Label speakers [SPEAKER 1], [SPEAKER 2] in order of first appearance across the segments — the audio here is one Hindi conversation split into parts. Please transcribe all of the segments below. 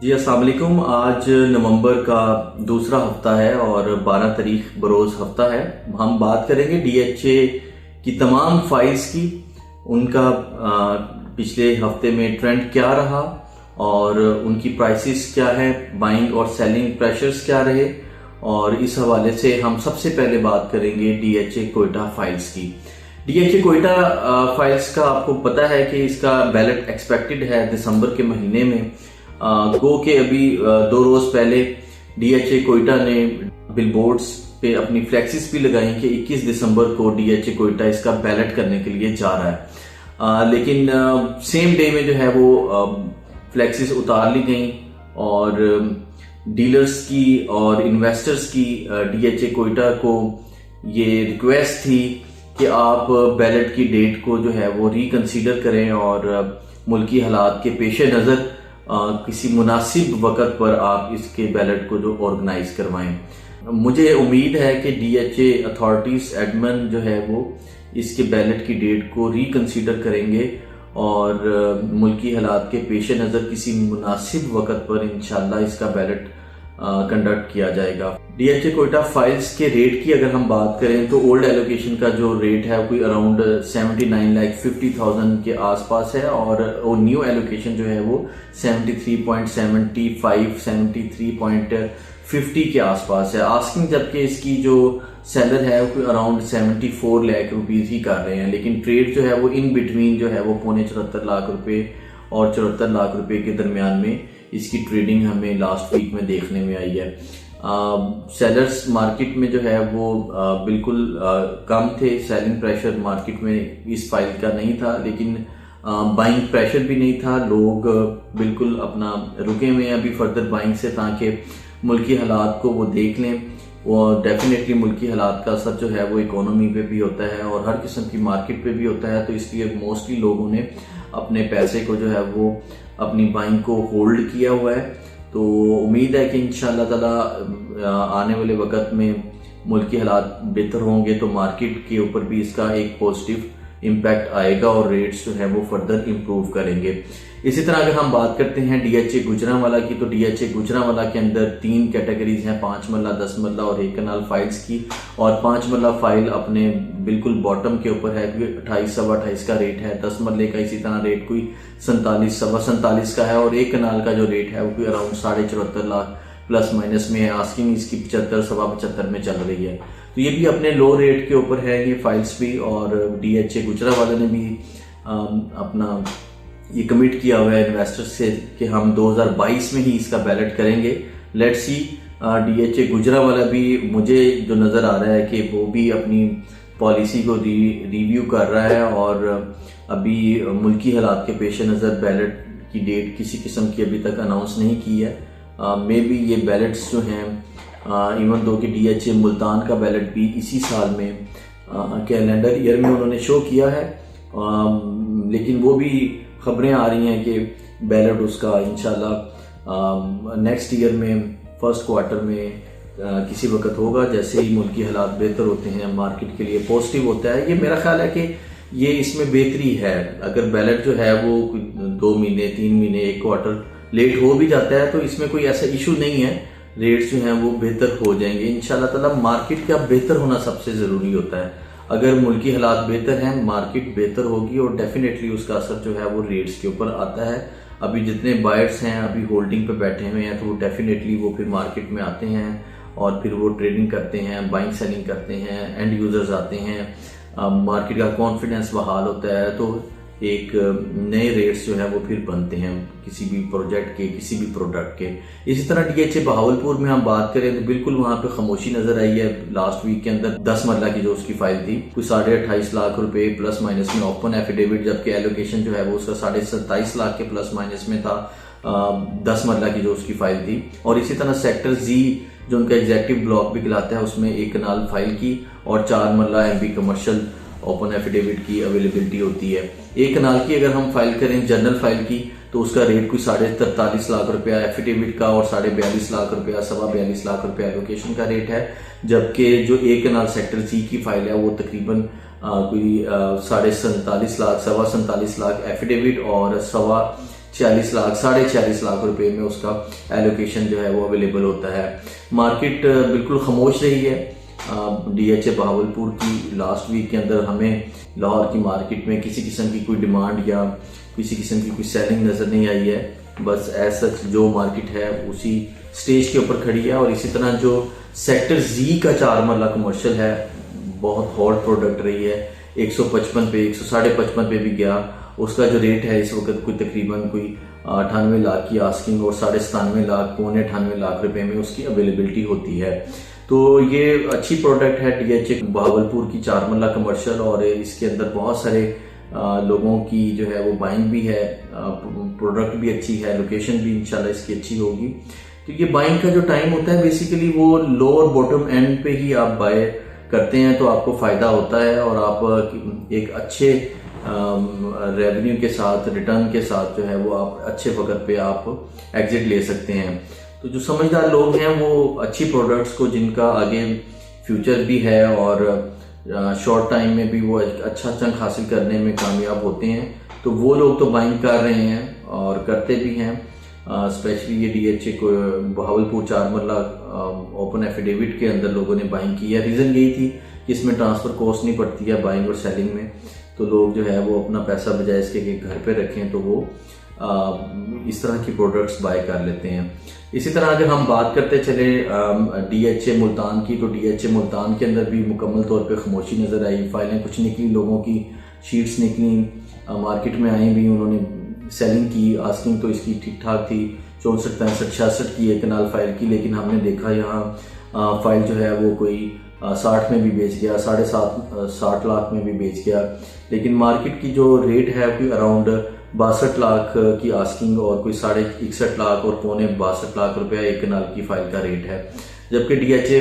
[SPEAKER 1] जी अस्सलाम वालेकुम। आज नवंबर का दूसरा हफ्ता है और 12 तारीख बरोज़ हफ्ता है। हम बात करेंगे डीएचए की तमाम फाइल्स की, उनका पिछले हफ्ते में ट्रेंड क्या रहा और उनकी प्राइसेस क्या है, बाइंग और सेलिंग प्रेशर्स क्या रहे। और इस हवाले से हम सबसे पहले बात करेंगे डीएचए कोयटा फाइल्स की। डीएचए कोयटा फाइल्स का आपको पता है कि इसका बैलेट एक्सपेक्टेड है दिसंबर के महीने में। गो के अभी 2 रोज पहले डीएचए कोयटा ने बिलबोर्ड्स पे अपनी फ्लैक्सिस भी लगाई कि 21 दिसंबर को डीएचए कोयटा इसका बैलेट करने के लिए जा रहा है। लेकिन सेम डे में जो है वो फ्लैक्सिस उतार ली गई और डीलर्स की और इन्वेस्टर्स की डीएचए कोयटा को ये रिक्वेस्ट थी कि आप बैलेट की डेट को जो है वो रिकंसीडर करें और मुल्की हालात के पेश नज़र किसी मुनासिब वक़्त पर आप इसके बैलेट को जो ऑर्गेनाइज करवाएं। मुझे उम्मीद है कि डीएचए अथॉरिटीज एडमिन जो है वो इसके बैलेट की डेट को रिकंसीडर करेंगे और मुल्की हालात के पेश नज़र किसी मुनासिब वक़्त पर इंशाल्लाह इसका बैलेट कंडक्ट किया जाएगा। डीएचए कोयटा फाइल्स के रेट की अगर हम बात करें तो ओल्ड एलोकेशन का जो रेट है कोई अराउंड 79,50,000 के आसपास है और न्यू एलोकेशन जो है वो 73.75 73.50 के आसपास है। आस्किंग जबकि इसकी जो सेलर है वो अराउंड 74 लाख रुपीज ही कर रहे हैं, लेकिन ट्रेड जो है वो इन बिटवीन जो है वो 74 लाख रुपए और 74 लाख रुपए के दरमियान में इसकी ट्रेडिंग हमें लास्ट वीक में देखने में आई है। सेलर्स मार्केट में जो है वो बिल्कुल कम थे। सेलिंग प्रेशर मार्केट में इस फाइल का नहीं था, लेकिन बाइंग प्रेशर भी नहीं था। लोग बिल्कुल अपना रुके हुए हैं अभी फर्दर बाइंग से, ताकि मुल्की हालात को वो देख लें। और डेफिनेटली मुल्की हालात का असर जो है वो इकोनॉमी पे भी होता है और हर किस्म की मार्केट पे भी होता है। तो इसलिए मोस्टली लोगों ने अपने पैसे को जो है वो अपनी बाइंग को होल्ड किया हुआ है। तो उम्मीद है कि इंशाल्लाह ताला आने वाले वक्त में मुल्की हालात बेहतर होंगे तो मार्केट के ऊपर भी इसका एक पॉजिटिव इम्पैक्ट आएगा और रेट्स जो है वो फर्दर इम्प्रूव करेंगे। इसी तरह अगर हम बात करते हैं डीएचए गुजरांवाला की, तो डीएचए गुजरांवाला के अंदर 3 कैटेगरीज हैं, 5 मरला, 10 मरला और 1 कनाल फाइल्स की। और 5 मरला फाइल अपने बिल्कुल बॉटम के ऊपर है, 28 सवा 28 का रेट है। 10 मरले का इसी तरह रेट कोई 47 सवा 47 का है और 1 कनाल का जो रेट है वो कोई अराउंड 74.5 लाख प्लस माइनस में है। आस्किंग इसकी 75 सवा 75 में चल रही है। तो ये भी अपने लो रेट के ऊपर है ये फाइल्स भी। और डीएचए गुजरांवाला ने भी अपना ये कमिट किया हुआ है इन्वेस्टर्स से कि हम 2022 में ही इसका बैलेट करेंगे। Let's see. डीएचए गुजरांवाला भी मुझे जो नज़र आ रहा है कि वो भी अपनी पॉलिसी को रिव्यू कर रहा है और अभी मुल्की हालात के पेश नज़र बैलेट की डेट किसी किस्म की अभी तक अनाउंस नहीं की है। मे बी ये बैलेट्स जो हैं इवन दो कि डीएचए मुल्तान का बैलेट भी इसी साल में कैलेंडर ईयर में उन्होंने शो किया है, लेकिन वो भी खबरें आ रही हैं कि बैलेट उसका इंशाल्लाह नेक्स्ट ईयर में फर्स्ट क्वार्टर में किसी वक्त होगा। जैसे ही मुल्की हालात बेहतर होते हैं मार्केट के लिए पॉजिटिव होता है। ये मेरा ख्याल है कि ये इसमें बेहतरी है। अगर बैलेट जो है वो 2 महीने 3 महीने 1 क्वार्टर लेट हो भी जाता है तो इसमें कोई ऐसा इशू नहीं है। रेट्स जो हैं वो बेहतर हो जाएंगे इंशाल्लाह ताला। मार्केट का बेहतर होना सबसे ज़रूरी होता है। अगर मुल्की हालात बेहतर हैं, मार्केट बेहतर होगी और डेफिनेटली उसका असर जो है वो रेट्स के ऊपर आता है। अभी जितने बायर्स हैं अभी होल्डिंग पे बैठे हुए हैं तो वो डेफिनेटली वो फिर मार्केट में आते हैं और फिर वो ट्रेडिंग करते हैं, बाइंग सेलिंग करते हैं, एंड यूजर्स आते हैं, मार्केट का कॉन्फिडेंस बहाल होता है तो एक नए रेट्स जो है वो फिर बनते हैं किसी भी प्रोजेक्ट के, किसी भी प्रोडक्ट के। इसी तरह डीएचए बहावलपुर में हम बात करें तो बिल्कुल वहां पे खामोशी नजर आई है। लास्ट वीक के अंदर 10 मरला की जो उसकी फाइल थी कोई 28.5 लाख रुपए प्लस माइनस में ओपन एफिडेविट, जबकि एलोकेशन जो है वो उसका 27.5 लाख के प्लस माइनस में था 10 मरला की जो उसकी फाइल थी। और इसी तरह सेक्टर जी जो उनका एग्जेक्टिव ब्लॉक भी कहलाता है उसमें 1 कनाल फाइल की और 4 मरला एमबी कमर्शियल ओपन एफिडेविट की अवेलेबिलिटी होती है। 1 कनाल की अगर हम फाइल करें जनरल फाइल की तो उसका रेट कोई 43.5 लाख रुपया एफिडेविट का और 42.5 लाख रुपया, 42.5 लाख रुपया एलोकेशन का रेट है। जबकि जो 1 कनाल सेक्टर सी की फाइल है वो तकरीबन कोई 47.5 लाख, 47.5 लाख एफिडेविट और 46 लाख 46.5 लाख रुपए में उसका एलोकेशन जो है वो अवेलेबल होता है। मार्केट बिल्कुल खामोश रही है। DHA बहावलपुर की लास्ट वीक के अंदर हमें लाहौर की मार्केट में किसी किस्म की कोई डिमांड या किसी किस्म की कोई सेलिंग नज़र नहीं आई है। बस एज सच जो मार्केट है उसी स्टेज के ऊपर खड़ी है। और इसी तरह जो सेक्टर जी का 4 मरला कमर्शियल है, बहुत हॉट प्रोडक्ट रही है। 155 पे 155 पे भी गया। उसका जो रेट है इस वक्त कोई तकरीबन कोई 98 लाख की आस्किंग और 97.5 लाख 98 लाख रुपए में उसकी अवेलेबिलिटी होती है। तो ये अच्छी प्रोडक्ट है DHA बहावलपुर की 4 मरला कमर्शियल, और इसके अंदर बहुत सारे लोगों की जो है वो बाइंग भी है। प्रोडक्ट भी अच्छी है, लोकेशन भी इंशाल्लाह इसकी अच्छी होगी। तो ये बाइंग का जो टाइम होता है बेसिकली वो लो और बॉटम एंड पे ही आप बाय करते हैं तो आपको फ़ायदा होता है और आप एक अच्छे रेवेन्यू के साथ, रिटर्न के साथ जो है वो आप अच्छे वक्त पे आप एग्जिट ले सकते हैं। तो जो समझदार लोग हैं वो अच्छी प्रोडक्ट्स को, जिनका आगे फ्यूचर भी है और शॉर्ट टाइम में भी वो अच्छा चंक हासिल करने में कामयाब होते हैं, तो वो लोग तो बाइंग कर रहे हैं और करते भी हैं। स्पेशली ये DHA को बहावलपुर 4 मरला ओपन एफिडेविट के अंदर लोगों ने बाइंग की है। रीज़न यही थी कि इसमें ट्रांसफ़र कॉस्ट नहीं पड़ती है बाइंग और सेलिंग में, तो लोग जो है वो अपना पैसा बजाय इसके कि घर पे रखें तो वो इस तरह की प्रोडक्ट्स बाय कर लेते हैं। इसी तरह अगर हम बात करते चले DHA मुल्तान की, तो DHA मुल्तान के अंदर भी मुकम्मल तौर पे खामोशी नज़र आई। फाइलें कुछ निकली, लोगों की शीट्स निकली, मार्केट में आई भी, उन्होंने सेलिंग की। आस्किंग तो इसकी ठीक ठाक थी 64, 65, 66 की एक कनाल फाइल की, लेकिन हमने देखा यहाँ फाइल जो है वो कोई 60 में भी बेच गया, 7.5 लाख में भी बेच गया। लेकिन मार्केट की जो रेट है कोई अराउंड 62 लाख की आस्किंग और कोई 61.5 लाख और 62 लाख रुपया एक कनाल की फाइल का रेट है। जबकि DHA,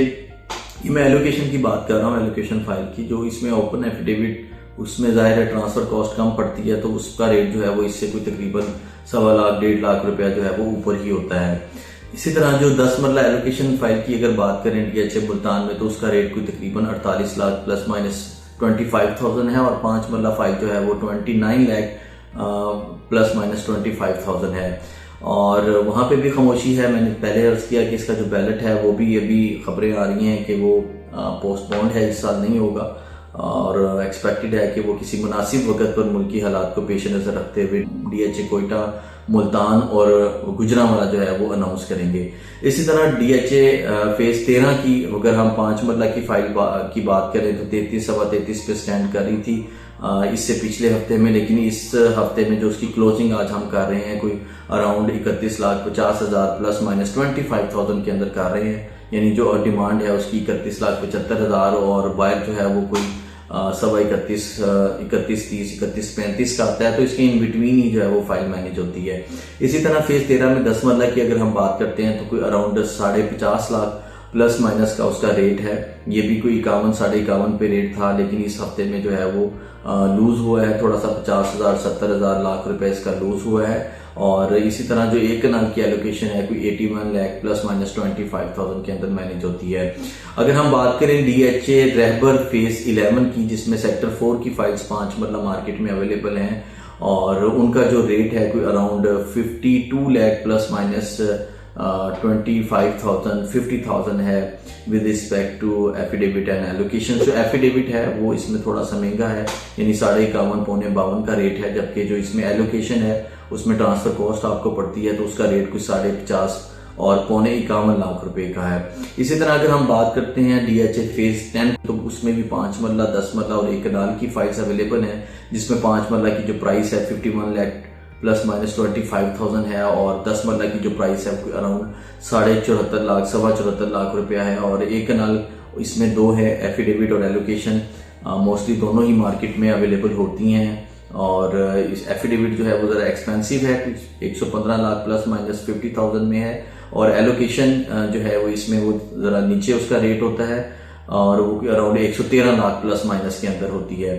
[SPEAKER 1] मैं एलोकेशन की बात कर रहा हूँ, एलोकेशन फाइल की, जो इसमें ओपन एफिडेविट, उसमें ज़ाहिर है ट्रांसफ़र कॉस्ट कम पड़ती है, तो उसका रेट जो है वो इससे कोई तकरीबन 1.25 लाख 1.5 लाख रुपया जो है वो ऊपर ही होता है। इसी तरह जो 10 मरला एलोकेशन फाइल की अगर बात करें DHA मुल्तान में, तो उसका रेट कोई तकरीबन 48 लाख प्लस माइनस 25,000 है, और 5 मरला फाइल जो है वो 29 लाख प्लस माइनस 25,000 है। और वहाँ पे भी खामोशी है। मैंने पहले अर्ज किया कि इसका जो बैलेट है वो भी अभी खबरें आ रही हैं कि वो पोस्टपोन्ड है, इस साल नहीं होगा, और एक्सपेक्टेड है कि वो किसी मुनासिब वक्त पर मुल्की हालात को पेश नज़र रखते हुए DHA कोयटा, मुल्तान और गुजरांवाला जो है वो अनाउंस करेंगे। इसी तरह DHA फेज़ 13 की अगर हम 5 मरला की फाइल की बात करें तो 33 सवा 33 पे स्टैंड कर रही थी इससे पिछले हफ्ते में, लेकिन इस हफ्ते में जो उसकी क्लोजिंग आज हम कर रहे हैं कोई अराउंड 31,50,000 प्लस माइनस 25,000 के अंदर कर रहे हैं। यानी जो डिमांड है उसकी 31,75,000 और बायर जो है वो कोई 31, 31, 30, 35 का आता है, तो इसके इन बिटवीन ही जो है वो फाइल मैनेज होती है। इसी तरह फेज 13 में 10 मरला की अगर हम बात करते हैं तो कोई अराउंड 50 लाख प्लस माइनस का उसका रेट है। ये भी कोई 51, 51.5 पे रेट था, लेकिन इस हफ्ते में जो है वो लूज हुआ है थोड़ा सा, 50,000, 70,000 लाख रुपए इसका लूज हुआ है। और इसी तरह जो एक कनाल की एलोकेशन है कोई 81 लाख प्लस माइनस 25,000 के अंदर मैनेज होती है। अगर हम बात करें DHA रहबर फेज 11 की, जिसमें सेक्टर 4 की फाइल्स 5 मरला मार्केट में अवेलेबल हैं, और उनका जो रेट है कोई अराउंड 52 लाख प्लस माइनस 25,000, 50,000 है with respect to affidavit and allocation. जो एफिडेविट है वो इसमें थोड़ा सा महंगा है, यानी 51.5 पौने 52 का रेट है, जबकि जो इसमें एलोकेशन है उसमें ट्रांसफर कॉस्ट आपको पड़ती है तो उसका रेट कुछ 50.5 और पौने 51 लाख रुपए का है। इसी तरह अगर हम बात करते हैं DHA फेज 10, तो उसमें भी 5 मरला, 10 मरला और एक कनाल की फाइल्स अवेलेबल हैं, जिसमें 5 मरला की जो प्राइस है 51 लाख प्लस माइनस 25,000 है, और 10 मरला की जो प्राइस है वो अराउंड 74.5 लाख, 74.5 लाख रुपया है। और एक कनाल इसमें 2 है, एफिडेविट और एलोकेशन, मोस्टली दोनों ही मार्केट में अवेलेबल होती हैं। और इस एफिडेविट जो है वो ज़रा एक्सपेंसिव है, 115 लाख प्लस माइनस 50,000 में है, और एलोकेशन जो है वो इसमें वो ज़रा नीचे उसका रेट होता है, और वो अराउंड 113 लाख प्लस माइनस के अंदर होती है।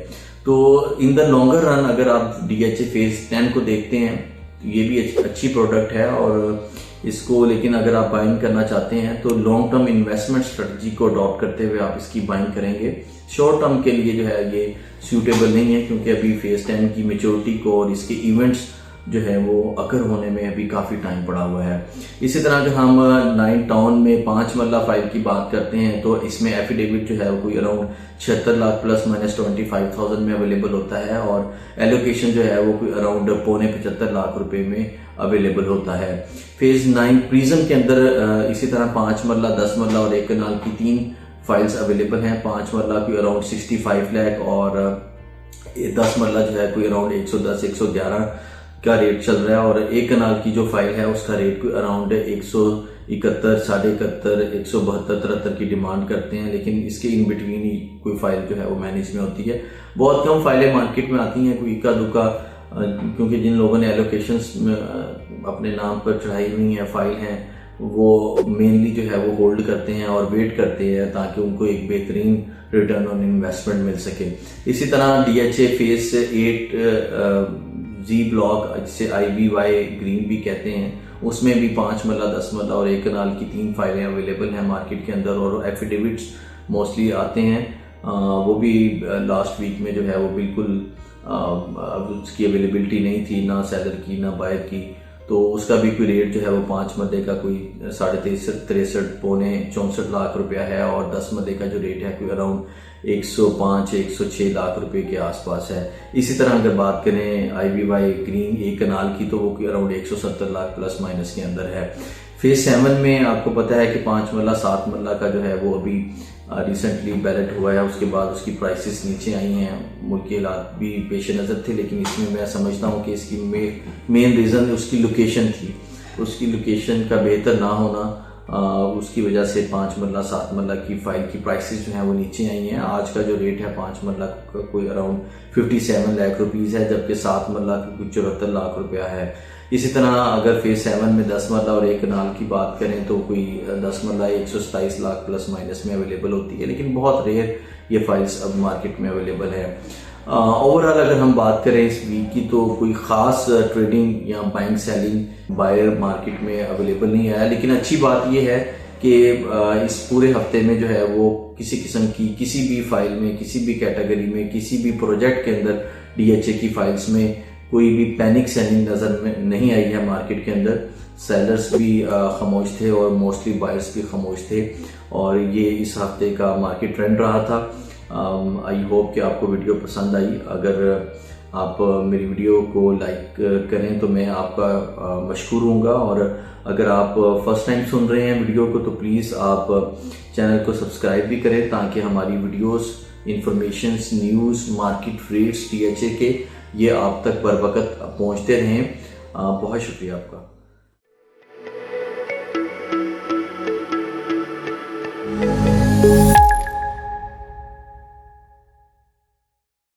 [SPEAKER 1] तो इन द लॉन्गर रन अगर आप DHA फेज 10 को देखते हैं तो ये भी अच्छी प्रोडक्ट है, और इसको लेकिन अगर आप बाइंग करना चाहते हैं तो लॉन्ग टर्म इन्वेस्टमेंट स्ट्रेटजी को अडॉप्ट करते हुए आप इसकी बाइंग करेंगे। शॉर्ट टर्म के लिए जो है ये सूटेबल नहीं है, क्योंकि अभी फेज 10 की मेच्योरिटी को और इसके इवेंट्स जो है वो अकर होने में अभी काफ़ी टाइम पड़ा हुआ है। इसी तरह अगर हम 9 टाउन में 5 मरला फाइल की बात करते हैं तो इसमें एफिडेविट जो है वो कोई अराउंड 76 लाख प्लस माइनस 25,000 में अवेलेबल होता है और एलोकेशन जो है वो कोई अराउंड 75 लाख रुपए में अवेलेबल होता है। फेज 9 प्रिज्म के अंदर इसी तरह 5 मरला, 10 मरला और 1 कनाल की 3 फाइल्स अवेलेबल हैं। 5 मरला की अराउंड 65 लाख और 10 मरला जो है कोई अराउंड 110-111 का रेट चल रहा है और 1 कनाल की जो फाइल है उसका रेट कोई अराउंड 171, 71, 172, 73 की डिमांड करते हैं, लेकिन इसके इन बिटवीन ही कोई फाइल जो है वो मैनेज में होती है। बहुत कम फाइलें मार्केट में आती हैं, कोई इक्का दुक्का, क्योंकि जिन लोगों ने एलोकेशंस अपने नाम पर चढ़ाई हुई हैं फाइल हैं वो मेनली जो है वो होल्ड करते हैं और वेट करते हैं ताकि उनको एक बेहतरीन रिटर्न ऑन इन्वेस्टमेंट मिल सके। इसी तरह DHA फेज 8 जी ब्लॉक जिसे IBY ग्रीन भी कहते हैं, उसमें भी 5 मरला, 10 मरला और 1 कनाल की 3 फाइलें अवेलेबल हैं मार्केट के अंदर और एफिडेविट्स मोस्टली आते हैं। वो भी लास्ट वीक में जो है वो बिल्कुल उसकी अवेलेबिलिटी नहीं थी, ना सेलर की ना बायर की, तो उसका भी कोई रेट जो है वो 5 मरले का कोई 63.64 लाख रुपया है और 10 मरले का जो रेट है कोई अराउंड 105-106 लाख रुपए के आसपास है। इसी तरह अगर बात करें IBY ग्रीन 1 कनाल की तो वो कोई अराउंड 170 लाख प्लस माइनस के अंदर है। फेज 7 में आपको पता है कि 5 मरला, 7 मरला का जो है वो अभी रिसेंटली बैलेट हुआ है, उसके बाद उसकी प्राइसेस नीचे आई हैं, मुल्क के हालात भी पेश नज़र थे, लेकिन इसमें मैं समझता हूँ कि इसकी मेन रीज़न उसकी लोकेशन थी। उसकी लोकेशन का बेहतर ना होना, उसकी वजह से 5 मरला, 7 मरला की फाइल की प्राइसेस जो हैं वो नीचे आई हैं। आज का जो रेट है 5 मरला का कोई अराउंड 57 लाख रुपीज़ है, जबकि 7 मरला का कोई 74 लाख रुपया है। इसी तरह अगर फेज 7 में 10 मरला और 1 कनाल की बात करें तो कोई 10 मरला 127 लाख प्लस माइनस में अवेलेबल होती है, लेकिन बहुत रेयर ये फाइल्स अब मार्केट में अवेलेबल है। ओवरऑल अगर हम बात करें इस वीक की तो कोई ख़ास ट्रेडिंग या बाइंग सेलिंग बायर मार्केट में अवेलेबल नहीं आया, लेकिन अच्छी बात यह है कि इस पूरे हफ्ते में जो है वो किसी किस्म की किसी भी फाइल में, किसी भी कैटेगरी में, किसी भी प्रोजेक्ट के अंदर DHA की फाइल्स में कोई भी पैनिक सेलिंग नज़र में नहीं आई है मार्केट के अंदर। सेलर्स भी खामोश थे और मोस्टली बायर्स भी खामोश थे और ये इस हफ्ते का मार्केट ट्रेंड रहा था। आई होप कि आपको वीडियो पसंद आई। अगर आप मेरी वीडियो को लाइक करें तो मैं आपका मशकूर हूँगा और अगर आप फर्स्ट टाइम सुन रहे हैं वीडियो को तो प्लीज़ आप चैनल को सब्सक्राइब भी करें ताकि हमारी videos, informations, news, market rates DHA के ये आप तक बर वक्त पहुँचते रहें। बहुत शुक्रिया आपका।